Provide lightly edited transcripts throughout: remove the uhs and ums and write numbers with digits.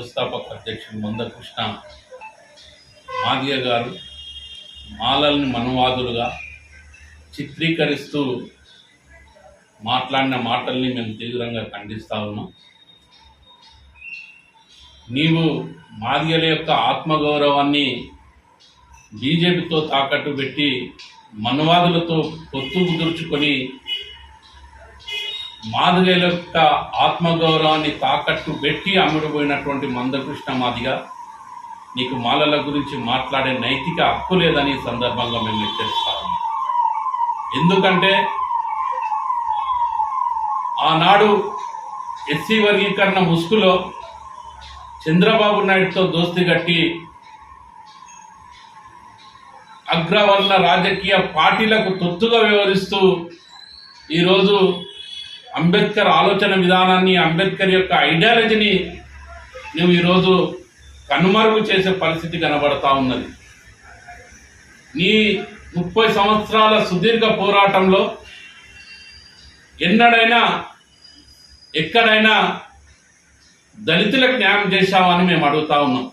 వ్యవస్థాపక అధ్యక్షుడు మందకృష్ణ మాదిగ గారు మాలల్ని మనవాదులుగా చిత్రీకరిస్తూ మాట్లాడిన మాటల్ని మేము తీవ్రంగా ఖండిస్తా ఉన్నాం. నీవు మాదిగల యొక్క ఆత్మగౌరవాన్ని బీజేపీతో తాకట్టు పెట్టి మనవాదులతో పొత్తు కుదుర్చుకొని మాదిగల యొక్క ఆత్మగౌరవాన్ని తాకట్టు పెట్టి అమ్ముడుపోయినటువంటి మందకృష్ణ మాదిగ నీకు మాలల గురించి మాట్లాడే నైతిక హక్కు లేదని సందర్భంగా మేము హెచ్చరిస్తాము. ఎందుకంటే ఆనాడు ఎస్సీ వర్గీకరణ ముసుగులో చంద్రబాబు నాయుడుతో దోస్తీ కట్టి అగ్రవర్ణ రాజకీయ పార్టీలకు తొత్తుగా వ్యవహరిస్తూ ఈరోజు అంబేద్కర్ ఆలోచన విధానాన్ని, అంబేద్కర్ యొక్క ఐడియాలజీని నువ్వు ఈరోజు కనుమరుగు చేసే పరిస్థితి కనబడతా ఉన్నది. నీ 30 సంవత్సరాల సుదీర్ఘ పోరాటంలో ఎన్నడైనా ఎక్కడైనా దళితులకు న్యాయం చేశావని మేము అడుగుతా ఉన్నాం.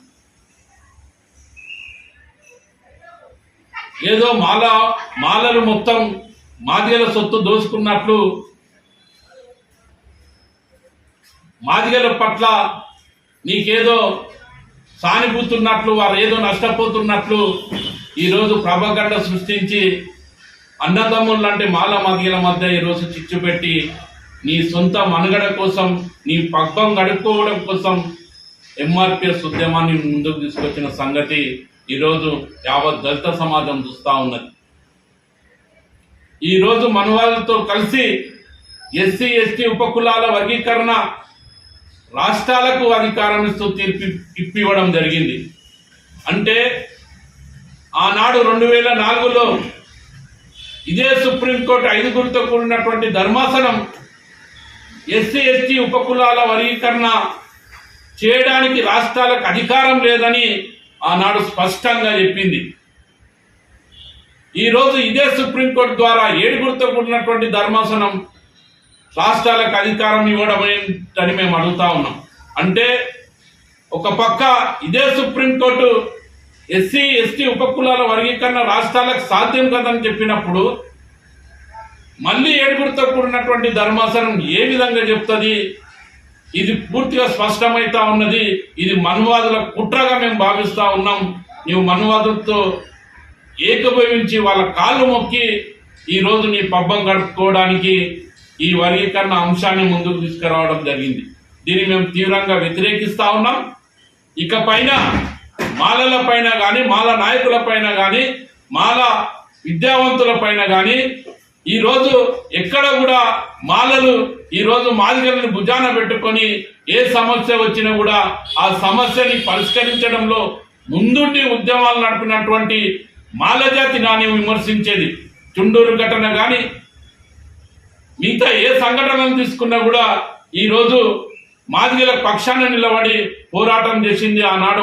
ఏదో మాలలు మొత్తం మాదిగల సొత్తు దోచుకున్నట్లు, మాదిగల పట్ల నీకేదో సానుభూతున్నట్లు, వారు ఏదో నష్టపోతున్నట్లు ఈరోజు ప్రభాగండ సృష్టించి అన్నదమ్ములు లాంటి మాదిగల మధ్య ఈరోజు చిచ్చు పెట్టి నీ సొంత మనుగడ కోసం, నీ పగ్గం గడుపుకోవడం కోసం ఎంఆర్పిఎస్ ఉద్యమాన్ని ముందుకు తీసుకొచ్చిన సంగతి ఈరోజు యావత్ దళిత సమాజం చూస్తూ ఉన్నది. ఈరోజు మనవాళ్ళతో కలిసి ఎస్సీ ఎస్టీ ఉపకులాల వర్గీకరణ రాష్ట్రాలకు అధికారం ఇస్తూ తీర్పు ఇప్పివ్వడం జరిగింది. అంటే ఆనాడు 2004లో ఇదే సుప్రీంకోర్టు 5గురితో కూడినటువంటి ధర్మాసనం ఎస్సీ ఎస్టీ ఉపకులాల వర్గీకరణ చేయడానికి రాష్ట్రాలకు అధికారం లేదని ఆనాడు స్పష్టంగా చెప్పింది. ఈరోజు ఇదే సుప్రీంకోర్టు ద్వారా 7గురితో కూడినటువంటి ధర్మాసనం రాష్ట్రాలకు అధికారం ఇవ్వడం ఏంటని మేము అడుగుతా ఉన్నాం. అంటే ఒక పక్క ఇదే సుప్రీంకోర్టు ఎస్సీ ఎస్టీ ఉపకులాల వర్గీకరణ రాష్ట్రాలకు సాధ్యం కదని చెప్పినప్పుడు మళ్ళీ 7గురితో కూడినటువంటి ధర్మాసనం ఏ విధంగా చెప్తుంది? ఇది పూర్తిగా స్పష్టమైతా ఉన్నది. ఇది మనువాదుల కుట్రగా మేము భావిస్తూ ఉన్నాం. నీవు మనువాదులతో ఏకీభవించి వాళ్ళ కాళ్ళు మొక్కి ఈరోజు నీ పబ్బం గడుపుకోవడానికి ఈ వర్గీకరణ అంశాన్ని ముందుకు తీసుకురావడం జరిగింది. దీన్ని మేము తీవ్రంగా వ్యతిరేకిస్తూ ఉన్నాం. ఇకపైన మాలల పైన కానీ, మాల నాయకుల పైన కానీ, మాల విద్యావంతుల పైన కానీ ఈరోజు ఎక్కడ కూడా మాలలు ఈరోజు మాదిగలను భుజాన పెట్టుకొని ఏ సమస్య వచ్చినా కూడా ఆ సమస్యని పరిష్కరించడంలో ముందుండి ఉద్యమాలు నడిపినటువంటి మాలజాతి నాని విమర్శించేది. చుండూరు ఘటన కానీ మిగతా ఏ సంఘటనలు తీసుకున్నా కూడా ఈరోజు మాదిగల పక్షాన నిలబడి పోరాటం చేసింది ఆనాడు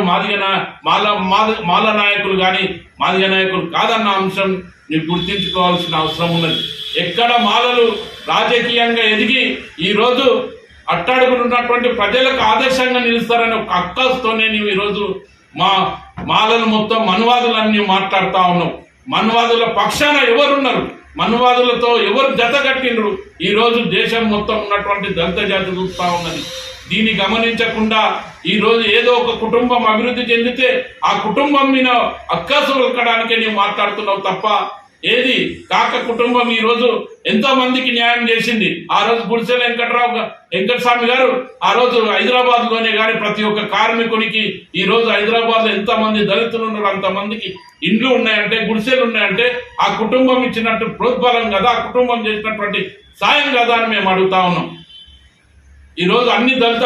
మాల నాయకులు కానీ మాదిగ నాయకులు కాదన్న అంశం మీరు గుర్తించుకోవాల్సిన అవసరం ఉన్నది. ఎక్కడ మాలలు రాజకీయంగా ఎదిగి ఈరోజు అట్టడుగులు ఉన్నటువంటి ప్రజలకు ఆదర్శంగా నిలుస్తారని ఒక అక్కస్తోనే నీవు ఈరోజు మాలలు మొత్తం మనువాదులన్నీ మాట్లాడుతూ ఉన్నావు. మనువాదుల పక్షాన ఎవరున్నారు? మనువాదులతో ఎవరు జత కట్టిండ్రు? ఈరోజు దేశం మొత్తం ఉన్నటువంటి దళిత జాతి చూస్తూ ఉన్నది. దీన్ని గమనించకుండా ఈరోజు ఏదో ఒక కుటుంబం అభివృద్ధి చెందితే ఆ కుటుంబం మీద అక్కాసు ఉలకడానికే నీవు మాట్లాడుతున్నావు తప్ప ఏది కాక కుటుంబం ఈరోజు ఎంతో మందికి న్యాయం చేసింది. ఆ రోజు గుడిసెల వెంకటస్వామి గారు ఆ రోజు హైదరాబాద్ లోనే కానీ ప్రతి ఒక్క కార్మికునికి ఈ రోజు హైదరాబాద్ లో ఎంతమంది దళితులు ఉన్నారు, అంతమందికి ఇండ్లు ఉన్నాయంటే, గుడిసెలు ఉన్నాయంటే ఆ కుటుంబం ఇచ్చినట్టు ప్రోద్బలం కదా, ఆ కుటుంబం చేసినటువంటి సాయం కదా అని మేము అడుగుతా ఉన్నాం. ఈరోజు అన్ని దళిత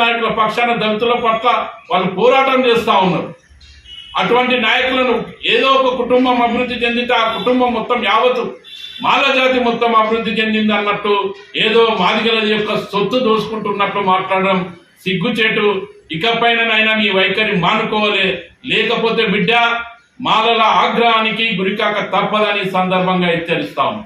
నాయకుల పక్షాన దళితుల పట్ల వాళ్ళు పోరాటం చేస్తూ ఉన్నారు. అటువంటి నాయకులను ఏదో ఒక కుటుంబం అభివృద్ధి చెందితే ఆ కుటుంబం మొత్తం యావత్తు మాల జాతి మొత్తం అభివృద్ధి చెందింది అన్నట్టు ఏదో మాదిగల యొక్క సొత్తు దోసుకుంటున్నట్టు మాట్లాడడం సిగ్గుచేటు. ఇకపైనైనా నీ వైఖరి మానుకోవాలి, లేకపోతే బిడ్డ మాలల ఆగ్రహానికి గురికాక తప్పదని సందర్భంగా హెచ్చరిస్తాము.